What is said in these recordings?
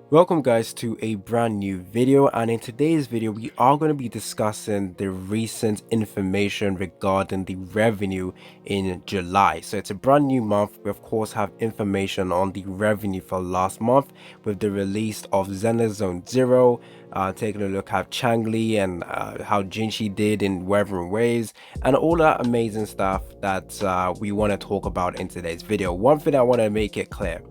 Welcome guys to a brand new video, and in today's video we are going to be discussing the recent information regarding the revenue in July. So it's a brand new month. We of course have information on the revenue for last month with the release of Zone Zero, taking a look at Changli and how Jinshi did in Wuthering Waves and all that amazing stuff that we want to talk about in today's video. One thing I want to make it clear: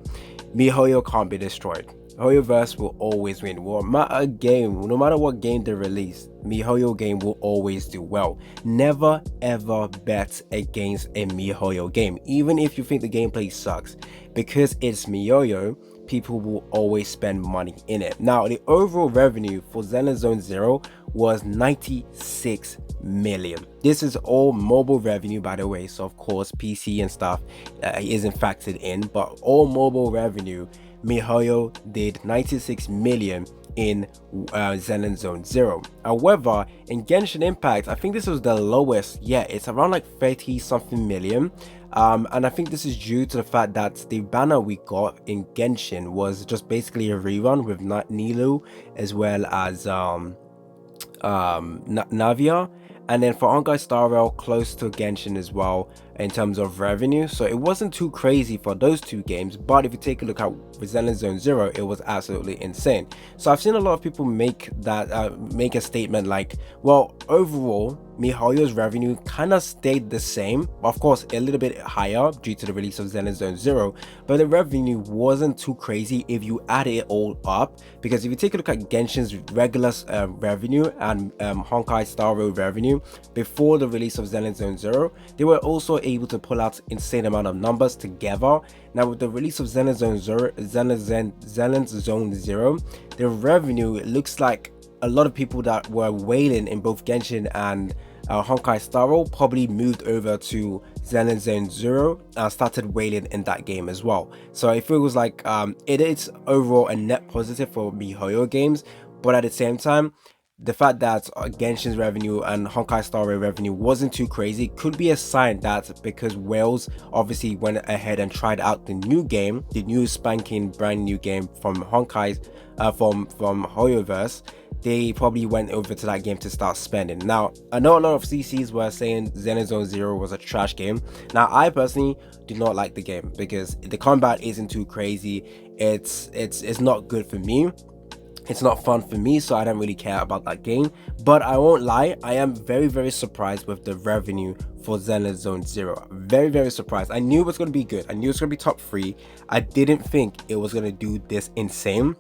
MiHoYo can't be destroyed. Hoyoverse will always win. No matter what game they release, MiHoYo game will always do well. Never ever bet against a MiHoYo game, even if you think the gameplay sucks, because it's MiHoYo. People will always spend money in it. Now, the overall revenue for Zone Zero was 96 million. This is all mobile revenue, by the way, so of course PC and stuff isn't factored in, but all mobile revenue. MiHoYo did 96 million in Zone Zero. However, in Genshin Impact, I think this was the lowest. Yeah, it's around like 30 something million. And I think this is due to the fact that the banner we got in Genshin was just basically a rerun with Nilu as well as Navia, and then for Honkai Star Rail close to Genshin as well in terms of revenue. So it wasn't too crazy for those two games, but if you take a look at Zone Zero, it was absolutely insane. So I've seen a lot of people make that make a statement like, well, overall MiHoYo's revenue kind of stayed the same, of course a little bit higher due to the release of Zone Zero, but the revenue wasn't too crazy if you add it all up. Because if you take a look at Genshin's regular revenue and Honkai Star Rail revenue before the release of Zone Zero, they were also able to pull out insane amount of numbers together. Now with the release of Zone Zero, the revenue, it looks like a lot of people that were wailing in both Genshin and Honkai Star Rail probably moved over to Zone Zero and started wailing in that game as well. So it feels like it is overall a net positive for MiHoYo games, but at the same time, the fact that Genshin's revenue and Honkai Star Rail revenue wasn't too crazy could be a sign that because Wales obviously went ahead and tried out the new game, the new spanking brand new game from Honkai, from Hoyoverse, they probably went over to that game to start spending. Now, I know a lot of CCs were saying Zone Zero was a trash game. Now, I personally do not like the game because the combat isn't too crazy. It's not good for me. It's not fun for me, so I don't really care about that game. But I won't lie, I am very surprised with the revenue for Zone Zero. Very surprised. I knew it was going to be good. I knew it was going to be top 3. I didn't think it was going to do this insane.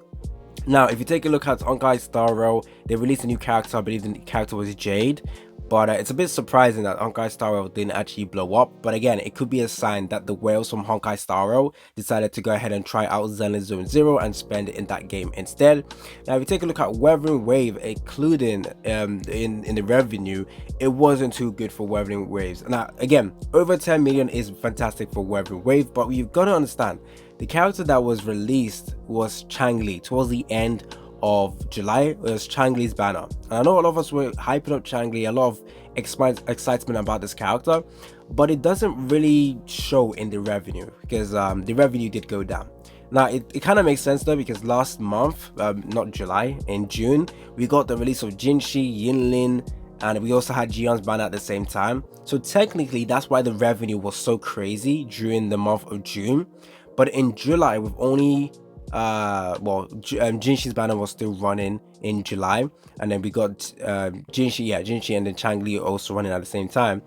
Now, if you take a look at Honkai Star Rail, they released a new character. I believe the character was Jade. But it's a bit surprising that Honkai Star Rail didn't actually blow up. But again, it could be a sign that the whales from Honkai Star Rail decided to go ahead and try out Zone Zero and spend it in that game instead. Now, if you take a look at Wuthering Wave, including in the revenue, it wasn't too good for Wuthering Waves. Now, again, over 10 million is fantastic for Wuthering Wave, but you've got to understand, the character that was released was Changli towards the end of July. It was Changli's banner, and I know a lot of us were hyping up Changli, a lot of excitement about this character, but it doesn't really show in the revenue because the revenue did go down. Now it kind of makes sense though, because last month, not July, in June, we got the release of Jinshi, Yinlin, and we also had Gion's banner at the same time. So technically that's why the revenue was so crazy during the month of June. But in July, with only Jinshi's banner was still running in July, and then we got Jinshi and then Changli also running at the same time.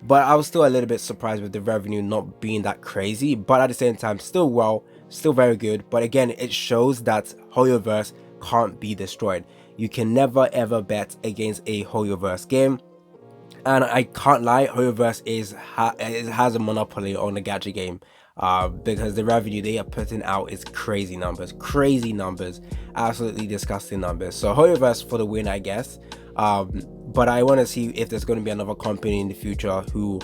But I was still a little bit surprised with the revenue not being that crazy, but at the same time still very good. But again, it shows that Hoyoverse can't be destroyed. You can never ever bet against a Hoyoverse game. And I can't lie, Hoyoverse has a monopoly on the gacha game, because the revenue they are putting out is crazy numbers, absolutely disgusting numbers. So Hoyoverse for the win, I guess. But I want to see if there's going to be another company in the future who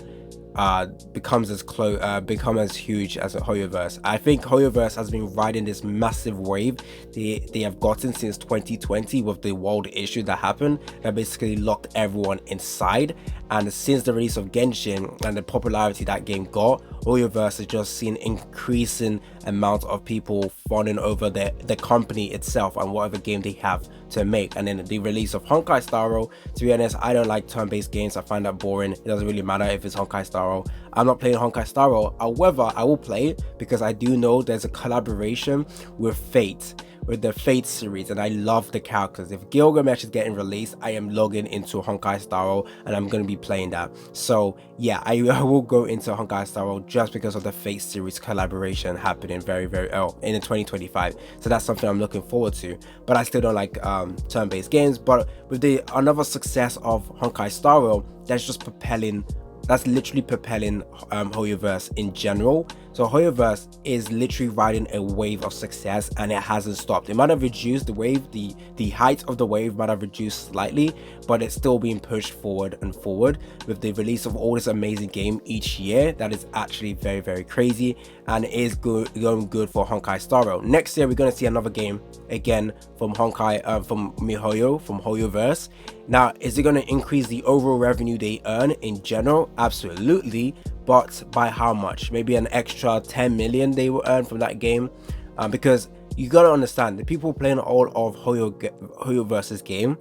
become as huge as a Hoyoverse. I think Hoyoverse has been riding this massive wave they have gotten since 2020 with the world issue that happened that basically locked everyone inside, And since the release of Genshin and the popularity that game got, Hoyoverse has just seen increasing amount of people fawning over the company itself and whatever game they have to make. And then the release of Honkai Star Rail, to be honest, I don't like turn-based games. I find that boring. It doesn't really matter if it's Honkai Star Rail. I'm not playing Honkai Star Rail. However, I will play it because I do know there's a collaboration with Fate, with the Fate series, and I love the characters. If Gilgamesh is getting released, I am logging into Honkai Star Rail and I'm going to be playing that. So yeah, I will go into Honkai Star Rail just because of the Fate series collaboration happening very early in 2025. So that's something I'm looking forward to. But I still don't like turn-based games. But with the another success of Honkai Star Rail, that's literally propelling Hoyoverse in general. So Hoyoverse is literally riding a wave of success, and it hasn't stopped. It might have reduced the wave, the height of the wave might have reduced slightly, but it's still being pushed forward and forward with the release of all this amazing game each year. That is actually very crazy, and it is going good for Honkai Star Rail. Next year we're going to see another game again from Honkai, from MiHoYo, from Hoyoverse. Now, is it going to increase the overall revenue they earn in general? Absolutely, but by how much? Maybe an extra 10 million they will earn from that game, because you got to understand, the people playing all of Hoyoverse's game,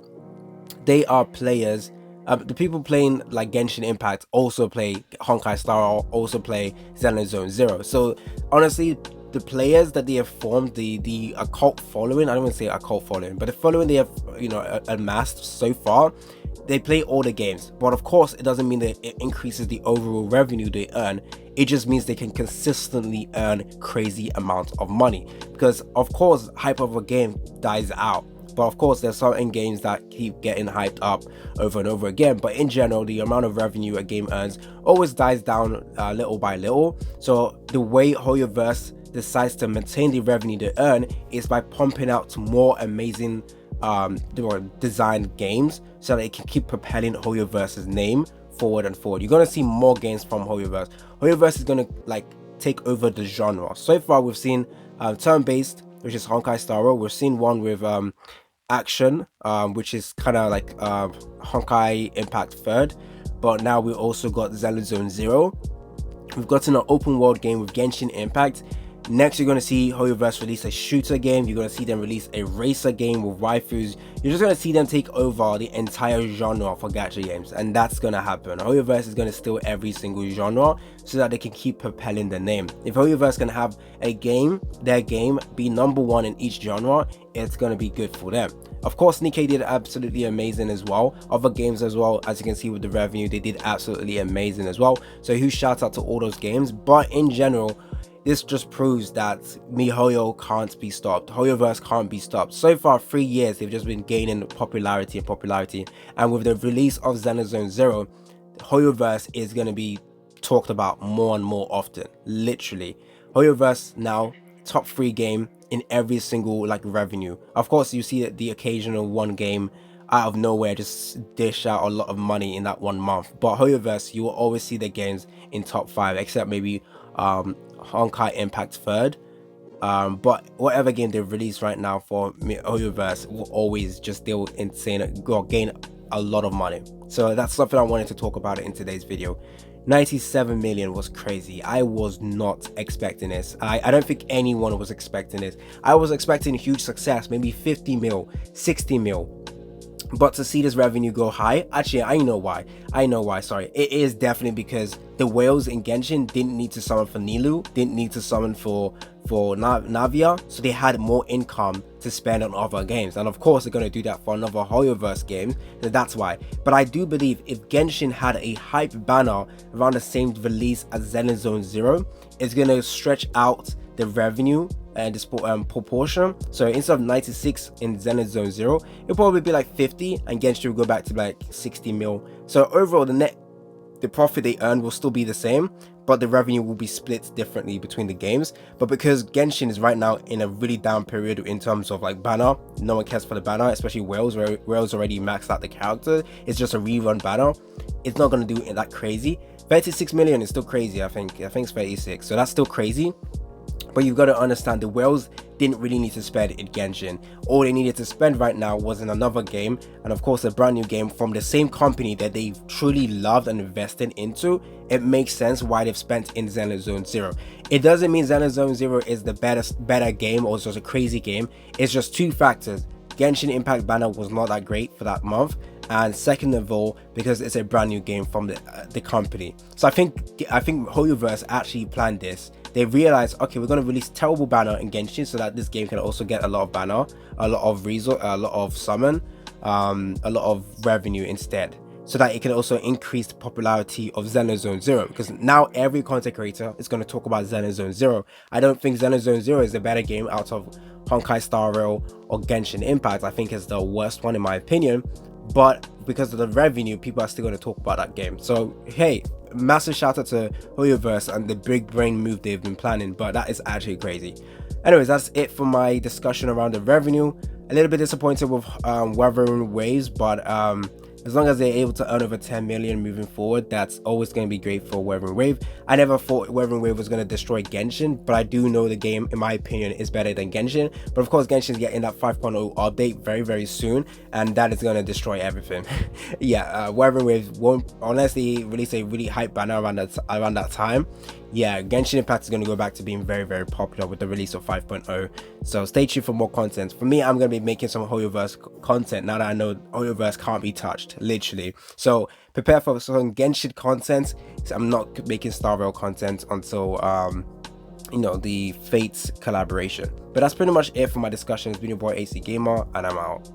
they are players. The people playing like Genshin Impact also play Honkai Star Rail, also play Xenoblade Zone Zero. So honestly, the players that they have formed, the occult following, I don't want to say occult following, but the following they have, you know, amassed so far, they play all the games. But of course, it doesn't mean that it increases the overall revenue they earn. It just means they can consistently earn crazy amounts of money, because of course hype of a game dies out. But of course, there's certain games that keep getting hyped up over and over again. But in general, the amount of revenue a game earns always dies down little by little. So the way Hoyoverse decides to maintain the revenue they earn is by pumping out more amazing designed games, so that it can keep propelling Hoyoverse's name forward and forward. You're going to see more games from Hoyoverse. Hoyoverse is going to like take over the genre. So far we've seen turn-based, which is Honkai Star Rail. We've seen one with action, which is kind of like Honkai Impact Third, but now we also got Xenoblade Zone Zero. We've gotten an open world game with Genshin Impact. Next, you're going to see Hoyoverse release a shooter game. You're going to see them release a racer game with waifus. You're just going to see them take over the entire genre for gacha games, and that's going to happen. Hoyoverse is going to steal every single genre so that they can keep propelling the name. If Hoyoverse can have a game, their game, be #1 in each genre, it's going to be good for them. Of course, Nikkei did absolutely amazing as well. Other games as well, as you can see with the revenue, they did absolutely amazing as well. So huge shout out to all those games. But in general, this just proves that MiHoYo can't be stopped. Hoyoverse can't be stopped. So far, 3 years, they've just been gaining popularity. And with the release of Xenoblade Zone Zero, Hoyoverse is going to be talked about more and more often. Literally. Hoyoverse now, top 3 game in every single like revenue. Of course, you see the occasional one game out of nowhere just dish out a lot of money in that 1 month. But Hoyoverse, you will always see the games in top 5, except maybe Honkai Impact Third, but whatever game they release right now for Hoyoverse will always just deal insane or gain a lot of money. So that's something I wanted to talk about in today's video. 97 million was crazy. I was not expecting this. I don't think anyone was expecting this. I was expecting huge success, maybe 50 mil, 60 mil. But to see this revenue go high, actually, I know why, sorry. It is definitely because the whales in Genshin didn't need to summon for Nilou, didn't need to summon for Navia, so they had more income to spend on other games. And of course, they're going to do that for another Hoyoverse game, so that's why. But I do believe if Genshin had a hype banner around the same release as Xenoblade Zone Zero, it's going to stretch out the revenue and this proportion. So instead of 96 in Xenoblade Zone Zero, it'll probably be like 50, and Genshin will go back to like 60 mil. So overall, the profit they earn will still be the same, but the revenue will be split differently between the games. But because Genshin is right now in a really down period in terms of like banner, no one cares for the banner, especially Wales, where Wales already maxed out the character. It's just a rerun banner. It's not going to do it that crazy. 36 million is still crazy. I think it's 36, so that's still crazy. But you've got to understand, the whales didn't really need to spend in Genshin. All they needed to spend right now was in another game, and of course a brand new game from the same company that they truly loved and invested into. It makes sense why they've spent in Xenozone Zero. It doesn't mean Xenozone Zero is the better game or just a crazy game. It's just two factors. Genshin Impact banner was not that great for that month, and second of all, because it's a brand new game from the company. So I think Hoyoverse actually planned this. They realized, okay, we're going to release terrible banner in Genshin so that this game can also get a lot of banner, a lot of result, a lot of summon, a lot of revenue instead, so that it can also increase the popularity of Xenozone Zero, because now every content creator is going to talk about Xenozone Zero. I don't think Xenozone Zero is a better game out of Honkai Star Rail or Genshin Impact. I think it's the worst one in my opinion, but because of the revenue, people are still going to talk about that game. So hey, massive shout out to Hoyoverse and the big brain move they've been planning, but that is actually crazy. Anyways, that's it for my discussion around the revenue. A little bit disappointed with Wuthering Waves, but as long as they're able to earn over 10 million moving forward, that's always going to be great for Wuthering Wave. I never thought Wuthering Wave was going to destroy Genshin, but I do know the game, in my opinion, is better than Genshin. But of course, Genshin is getting that 5.0 update very soon, and that is going to destroy everything. Yeah, Wuthering Wave won't, unless they release a really hype banner around that time. Yeah, Genshin Impact is going to go back to being very popular with the release of 5.0. So stay tuned for more content. For me, I'm going to be making some Hoyoverse content now that I know Hoyoverse can't be touched, literally. So prepare for some Genshin content. So I'm not making Star Rail content until you know, the Fates collaboration. But that's pretty much it for my discussion. It's been your boy AC Gamer, and I'm out.